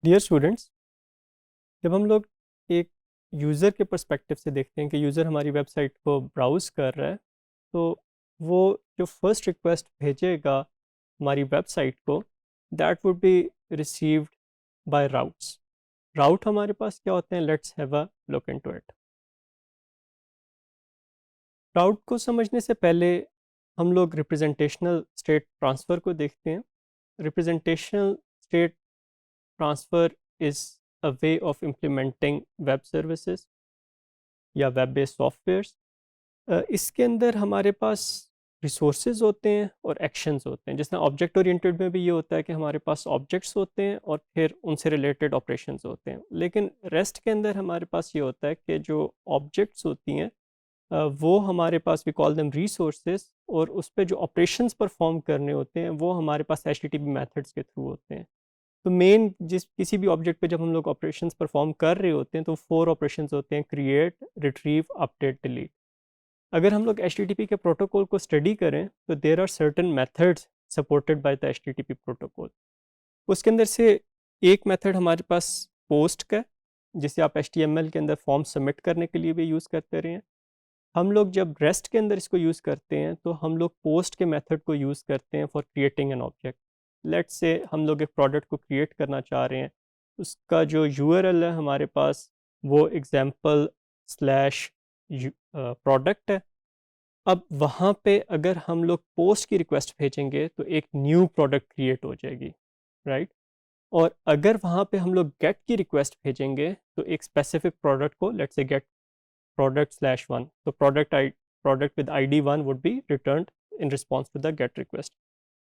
Dear students, जब हम लोग एक यूज़र के पर्सपेक्टिव से देखते हैं कि यूज़र हमारी वेबसाइट को ब्राउज़ कर रहा है, तो वो जो फर्स्ट रिक्वेस्ट भेजेगा हमारी वेबसाइट को, that would be received by routes. Route हमारे पास क्या होते हैं? Let's have a look into it. Route को समझने से पहले हम लोग रिप्रेजेंटेशनल स्टेट ट्रांसफ़र को देखते हैं। Representational state transfer is a way of implementing web services या वेब बेस्ड सॉफ्टवेयर्स। इसके अंदर हमारे पास रिसोर्सेज होते हैं और एक्शंस होते हैं। जैसे ऑब्जेक्ट ओरिएंटेड में भी ये होता है कि हमारे पास ऑब्जेक्ट्स होते हैं और फिर उनसे रिलेटेड ऑपरेशंस होते हैं, लेकिन रेस्ट के अंदर हमारे पास ये होता है कि जो ऑब्जेक्ट्स होती हैं वो हमारे पास वी कॉल देम रिसोर्सेज, और उस पर जो ऑपरेशंस परफॉर्म करने होते हैं वो हमारे पास HTTP मेथड्स के थ्रू होते हैं। तो मेन जिस किसी भी ऑब्जेक्ट पे जब हम लोग ऑपरेशंस परफॉर्म कर रहे होते हैं तो 4 ऑपरेशंस होते हैं: क्रिएट, रिट्रीव, अपडेट, डिलीट। अगर हम लोग HTTP के प्रोटोकॉल को स्टडी करें तो there are certain methods supported by the HTTP protocol. उसके अंदर से एक मेथड हमारे पास पोस्ट का है, जिसे आप HTML के अंदर फॉर्म सबमिट करने के लिए भी यूज़ करते रहे हैं। हम लोग जब रेस्ट के अंदर इसको यूज़ करते हैं तो हम लोग पोस्ट के मेथड को यूज़ करते हैं for creating an object. Let's say हम लोग एक प्रोडक्ट को क्रिएट करना चाह रहे हैं, उसका जो URL है हमारे पास वो एग्जाम्पल स्लैश प्रोडक्ट है। अब वहाँ पे अगर हम लोग पोस्ट की रिक्वेस्ट भेजेंगे तो एक न्यू प्रोडक्ट क्रिएट हो जाएगी, राइट? और अगर वहाँ पे हम लोग गेट की रिक्वेस्ट भेजेंगे तो एक स्पेसिफिक प्रोडक्ट को, लेट्स से गेट product/1, तो product with ID 1 would be returned in response to the get request.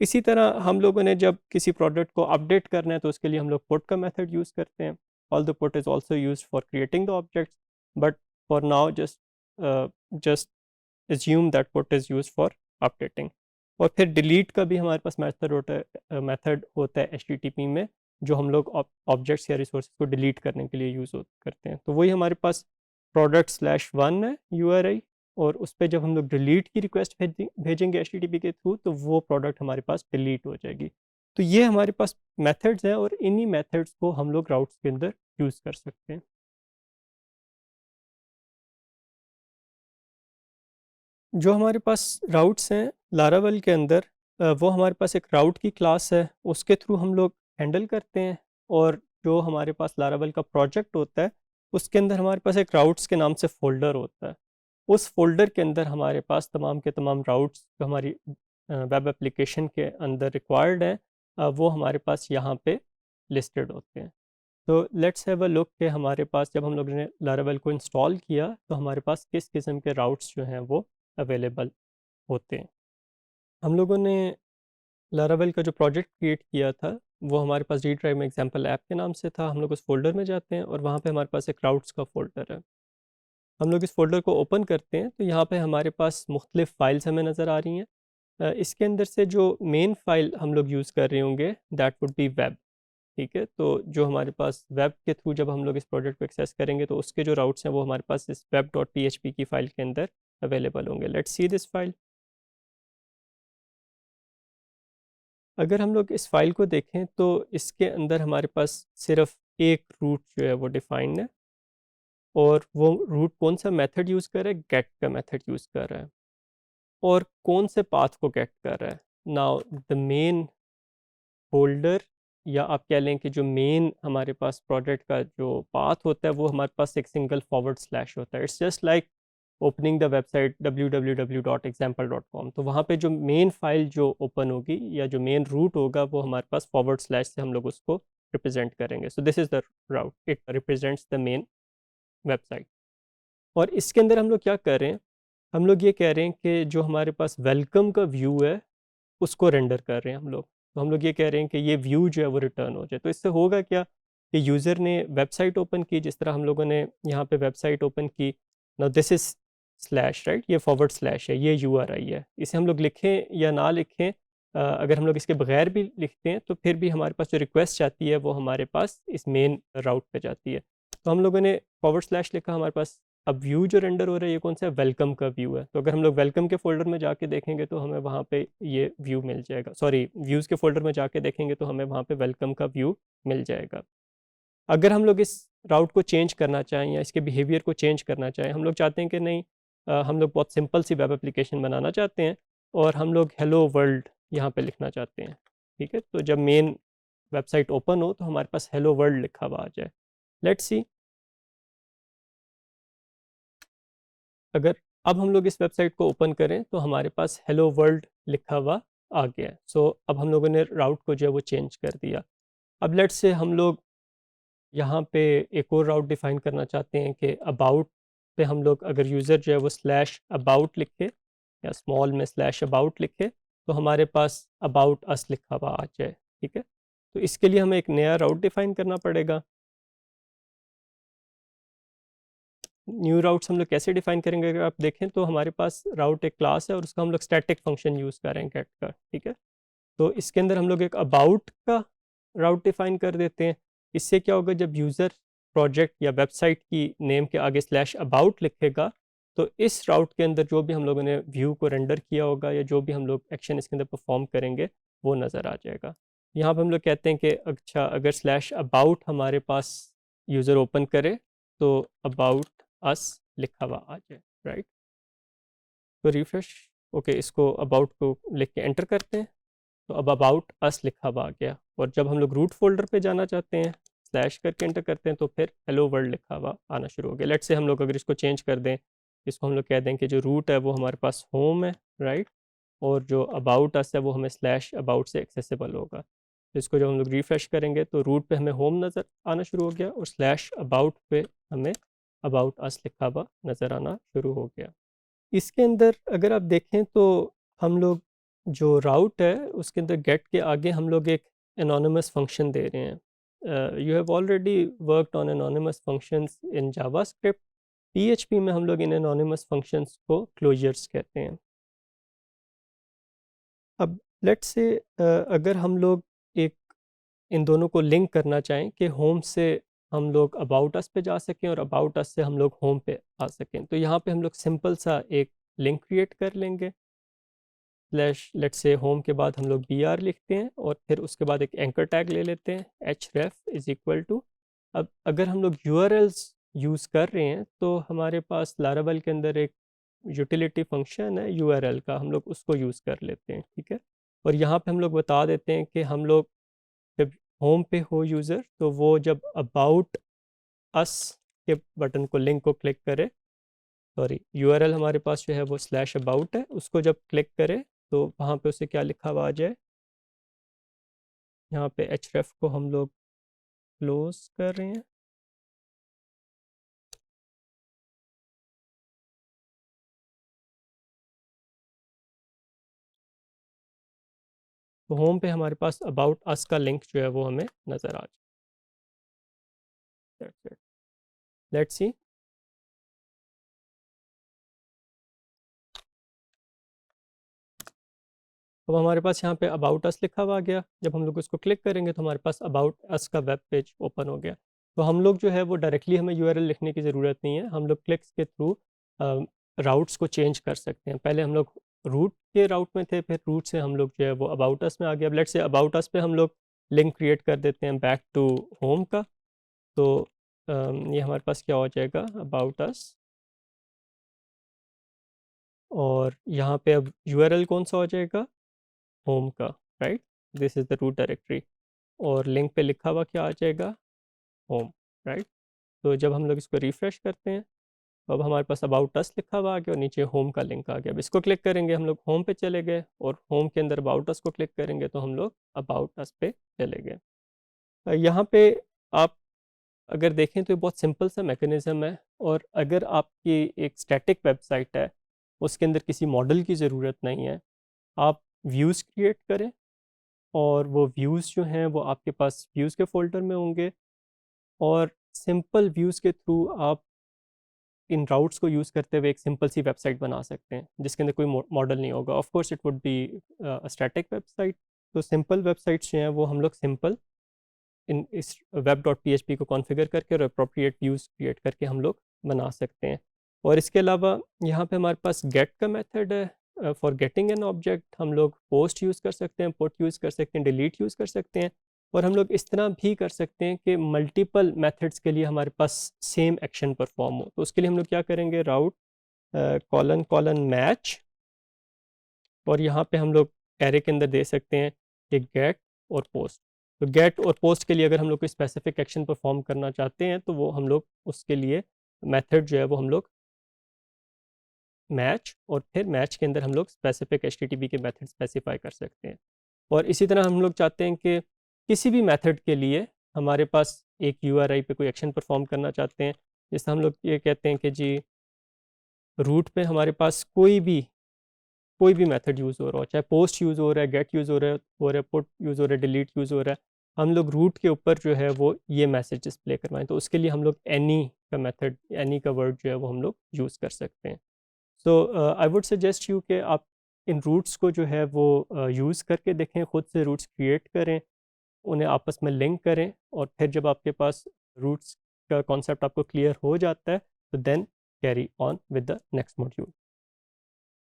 इसी तरह हम लोगों ने जब किसी प्रोडक्ट को अपडेट करना है तो उसके लिए हम लोग पुट का मेथड यूज़ करते हैं। All the put is also use for creating the objects, but for now just assume that put is use for updating. और फिर डिलीट का भी हमारे पास मेथड होता है HTTP में, जो हम लोग ऑब्जेक्ट्स या रिसोर्सेज को डिलीट करने के लिए यूज़ करते हैं। तो वही हमारे पास product/1 है URI, और उस पर जब हम लोग डिलीट की रिक्वेस्ट भेजेंगे HTTP के थ्रू तो वो प्रोडक्ट हमारे पास डिलीट हो जाएगी। तो ये हमारे पास मेथड्स हैं और इन्हीं मेथड्स को हम लोग राउट्स के अंदर यूज़ कर सकते हैं। जो हमारे पास राउट्स हैं लारावेल के अंदर, वो हमारे पास एक राउट की क्लास है, उसके थ्रू हम लोग हैंडल करते हैं। और जो हमारे पास लारावेल का प्रोजेक्ट होता है उसके अंदर हमारे पास एक राउट्स के नाम से फ़ोल्डर होता है। उस फ़ोल्डर के अंदर हमारे पास तमाम के तमाम राउट्स जो हमारी वेब एप्लीकेशन के अंदर रिक्वायर्ड हैं, वो हमारे पास यहाँ पे लिस्टेड होते हैं। तो लेट्स हैव अ लुक कि हमारे पास जब हम लोगों ने लारावेल को इंस्टॉल किया तो हमारे पास किस किस्म के राउट्स जो हैं वो अवेलेबल होते हैं। हम लोगों ने लारावेल का जो प्रोजेक्ट क्रिएट किया था वो हमारे पास डी ड्राइव में एग्जाम्पल ऐप के नाम से था। हम लोग उस फोल्डर में जाते हैं और वहाँ पे हमारे पास एक राउट्स का फ़ोल्डर है। हम लोग इस फोल्डर को ओपन करते हैं तो यहाँ पे हमारे पास मुख्तलिफ फ़ाइल्स हमें नज़र आ रही हैं। इसके अंदर से जो मेन फ़ाइल हम लोग यूज़ कर रहे होंगे दैट वुड बी वेब। ठीक है, तो जो हमारे पास वेब के थ्रू जब हम लोग इस प्रोजेक्ट को एक्सेस करेंगे तो उसके जो राउट्स हैं वो हमारे पास इस web.php की फ़ाइल के अंदर अवेलेबल होंगे। Let's see this file. अगर हम लोग इस फाइल को देखें तो इसके अंदर हमारे पास सिर्फ एक रूट जो है वो डिफाइंड है, और वो रूट कौन सा मेथड यूज़ कर रहा है? गेट का मेथड यूज़ कर रहा है। और कौन से पाथ को गेट कर रहा है? नाउ द मेन फोल्डर, या आप कह लें कि जो मेन हमारे पास प्रोजेक्ट का जो पाथ होता है वो हमारे पास एक सिंगल फॉरवर्ड स्लैश होता है। It's just like opening the website www.example.com। तो वहाँ पे जो मेन फाइल जो ओपन होगी या जो मेन रूट होगा वो हमारे पास फॉरवर्ड स्लैश से हम लोग उसको रिप्रेजेंट करेंगे। So this is the route, it represents the main website. और इसके अंदर हम लोग क्या कर रहे हैं? हम लोग ये कह रहे हैं कि जो हमारे पास वेलकम का व्यू है उसको रेंडर कर रहे हैं हम लोग। तो हम लोग ये कह रहे हैं कि ये व्यू जो है वो रिटर्न हो जाए। तो इससे होगा क्या कि यूज़र ने वेबसाइट ओपन की, जिस तरह हम लोगों ने यहाँ पे वेबसाइट ओपन की। Now this is slash, right, ये फॉरवर्ड स्लैश है, ये URI है। इसे हम लोग लिखें या ना लिखें, अगर हम लोग इसके बगैर भी लिखते हैं तो फिर भी हमारे पास जो रिक्वेस्ट जाती है वो हमारे पास इस मेन राउट पे जाती है। तो हम लोगों ने फॉरवर्ड स्लैश लिखा, हमारे पास अब व्यू जो रेंडर हो रहा है ये कौन सा है? वेलकम का व्यू है। तो अगर हम लोग वेलकम के फोल्डर में जाके देखेंगे तो हमें वहाँ पे ये व्यू मिल जाएगा। सॉरी, व्यूज़ के फोल्डर में जाके देखेंगे तो हमें वहाँ पे वेलकम का व्यू मिल जाएगा। अगर हम लोग इस राउट को चेंज करना चाहें या इसके बिहेवियर को चेंज करना चाहें, हम लोग चाहते हैं कि नहीं, हम लोग बहुत सिंपल सी वेब एप्लीकेशन बनाना चाहते हैं और हम लोग हेलो वर्ल्ड यहाँ पे लिखना चाहते हैं, ठीक है। तो जब मेन वेबसाइट ओपन हो तो हमारे पास हेलो वर्ल्ड लिखा हुआ आ जाए। लेट्स सी, अगर अब हम लोग इस वेबसाइट को ओपन करें तो हमारे पास हेलो वर्ल्ड लिखा हुआ आ गया है। सो अब हम लोगों ने राउट को जो है वो चेंज कर दिया। अब लेट्स से हम लोग यहाँ पे एक और राउट डिफाइन करना चाहते हैं कि अबाउट पे हम लोग अगर यूज़र जो है वो स्लैश अबाउट लिखे या स्मॉल में स्लैश अबाउट लिखे तो हमारे पास अबाउट अस लिखा हुआ आ जाए, ठीक है। तो इसके लिए हमें एक नया राउट डिफाइन करना पड़ेगा। न्यू राउट्स हम लोग कैसे डिफाइन करेंगे, अगर आप देखें तो हमारे पास राउट एक क्लास है और उसका हम लोग स्टैटिक फंक्शन यूज़ कर रहे हैं गेट का, ठीक है। तो इसके अंदर हम लोग एक अबाउट का राउट डिफाइन कर देते हैं। इससे क्या होगा, जब यूज़र प्रोजेक्ट या वेबसाइट की नेम के आगे स्लैश अबाउट लिखेगा तो इस राउट के अंदर जो भी हम लोगों ने व्यू को रेंडर किया होगा या जो भी हम लोग एक्शन इसके अंदर परफॉर्म करेंगे वो नज़र आ जाएगा। यहाँ पर हम लोग कहते हैं कि अच्छा, अगर स्लैश अबाउट हमारे पास यूज़र ओपन करे तो अबाउट अस लिखा हुआ आ जाए, राइट। तो रिफ्रेश, ओके, इसको अबाउट को लिख के एंटर करते हैं तो अब अबाउट अस लिखा हुआ आ गया। और जब हम लोग रूट फोल्डर पे जाना चाहते हैं, स्लैश करके एंटर करते हैं तो फिर हेलो वर्ल्ड लिखा हुआ आना शुरू हो गया। लेट्स से हम लोग अगर इसको चेंज कर दें, इसको हम लोग कह दें कि जो रूट है वो हमारे पास होम है, राइट, और जो अबाउट अस है वो हमें स्लैश अबाउट से एक्सेसिबल होगा। तो इसको जब हम लोग रिफ्रेश करेंगे तो रूट पे हमें होम नज़र आना शुरू हो गया और स्लैश अबाउट पे हमें अबाउट अस लिखा हुआ नज़र आना शुरू हो गया। इसके अंदर अगर आप देखें तो हम लोग जो राउट है उसके अंदर गेट के आगे हम लोग एक एनोनिमस फंक्शन दे रहे हैं। You have already worked on anonymous functions in JavaScript. PHP में हम लोग इन एनोनिमस फंक्शंस को क्लोजर्स कहते हैं। अब लेट्स से अगर हम लोग एक इन दोनों को लिंक करना चाहें कि होम से हम लोग अबाउट अस पे जा सकें और अबाउट अस से हम लोग होम पे आ सकें, तो यहाँ पे हम लोग सिंपल सा एक लिंक क्रिएट कर लेंगे। स्लैश लेट्स से होम के बाद हम लोग br लिखते हैं और फिर उसके बाद एक एंकर टैग ले लेते हैं href इज़ इक्वल टू। अब अगर हम लोग urls यूज़ कर रहे हैं तो हमारे पास लारावेल के अंदर एक यूटिलिटी फंक्शन है url का, हम लोग उसको यूज़ कर लेते हैं, ठीक है। और यहाँ पे हम लोग बता देते हैं कि हम लोग जब होम पे हो यूज़र तो वो जब अबाउट अस के बटन को लिंक को क्लिक करे, सॉरी यूआरएल हमारे पास जो है वो स्लैश अबाउट है, उसको जब क्लिक करे तो वहाँ पे उसे क्या लिखा हुआ आ जाए। यहाँ पे href को हम लोग क्लोज कर रहे हैं। तो होम पे हमारे पास अबाउट अस का लिंक जो है वो हमें नज़र आ जाए। लेट्स सी, अब हमारे पास यहाँ पे अबाउट अस लिखा हुआ आ गया। जब हम लोग उसको क्लिक करेंगे तो हमारे पास अबाउट अस का वेब पेज ओपन हो गया। तो हम लोग जो है वो डायरेक्टली हमें यूआरएल लिखने की ज़रूरत नहीं है, हम लोग क्लिक्स के थ्रू राउट्स को चेंज कर सकते हैं। पहले हम लोग रूट के राउट में थे, फिर रूट से हम लोग जो है वो अबाउट अस में आ गया। अब लेट्स से अबाउट अस पे हम लोग लिंक क्रिएट कर देते हैं बैक टू होम का। तो ये हमारे पास क्या हो जाएगा, अबाउट अस, और यहाँ पे अब यूआरएल कौन सा हो जाएगा, होम का, right, this is the root directory. और लिंक पे लिखा हुआ क्या आ जाएगा, होम, राइट। तो जब हम लोग इसको रिफ़्रेश करते हैं तो अब हमारे पास अबाउट अस लिखा हुआ आ गया और नीचे होम का लिंक आ गया। अब इसको क्लिक करेंगे, हम लोग होम पे चले गए, और होम के अंदर अबाउट अस को क्लिक करेंगे तो हम लोग अबाउट अस पे चले गए। यहाँ पे आप अगर देखें तो ये बहुत सिंपल सा मैकेनिज़्म है। और अगर आपकी एक स्टैटिक वेबसाइट है, उसके अंदर किसी मॉडल की ज़रूरत नहीं है, आप व्यूज़ क्रिएट करें और वो व्यूज़ जो हैं वो आपके पास व्यूज़ के फ़ोल्डर में होंगे, और सिंपल व्यूज़ के थ्रू आप इन राउट्स को यूज़ करते हुए एक सिंपल सी वेबसाइट बना सकते हैं जिसके अंदर कोई मॉडल नहीं होगा। Of course it would be static website. तो सिंपल वेबसाइट्स जो हैं वो हम लोग सिंपल इन इस web dot P H P को कॉन्फ़िगर करके और अप्रोप्रिएट व्यूज़ क्रिएट करके हम लोग बना सकते हैं। और इसके अलावा यहाँ पे हमारे पास गेट का मेथड है। फॉर गेटिंग एन ऑब्जेक्ट हम लोग पोस्ट यूज़ कर सकते हैं, पुट यूज़ कर सकते हैं, डिलीट यूज़ कर सकते हैं। और हम लोग इस तरह भी कर सकते हैं कि मल्टीपल मेथड्स के लिए हमारे पास सेम एक्शन परफॉर्म हो। तो उसके लिए हम लोग क्या करेंगे, राउट कॉलन कॉलन मैच, और यहाँ पे हम लोग एरे के अंदर दे सकते हैं कि गेट और पोस्ट। तो गेट और पोस्ट के लिए अगर हम लोग कोई स्पेसिफिक एक्शन परफॉर्म करना चाहते हैं तो वो हम लोग उसके लिए मेथड जो है वो हम लोग मैच, और फिर मैच के अंदर हम लोग स्पेसिफिक HTTP के मेथड स्पेसिफाई कर सकते हैं। और इसी तरह हम लोग चाहते हैं कि किसी भी मेथड के लिए हमारे पास एक URI पे कोई एक्शन परफॉर्म करना चाहते हैं, जैसे हम लोग ये कहते हैं कि जी रूट पे हमारे पास कोई भी मेथड यूज़ हो रहा हो, चाहे पोस्ट यूज़ हो रहा है, गेट यूज़ हो रहा है, पुट यूज़ हो रहा है, डिलीट यूज़ हो रहा है, हम लोग रूट के ऊपर जो है वो ये मैसेज डिस्प्ले करवाएं। तो उसके लिए हम लोग एनी का मेथड, एनी का वर्ड जो है वो हम लोग यूज़ कर सकते हैं। सो आई वुड सजेस्ट यू कि आप इन रूट्स को जो है वो यूज़ करके देखें, ख़ुद से रूट्स क्रिएट करें, उन्हें आपस में लिंक करें, और फिर जब आपके पास रूट्स का कॉन्सेप्ट आपको क्लियर हो जाता है तो then carry on with the next module.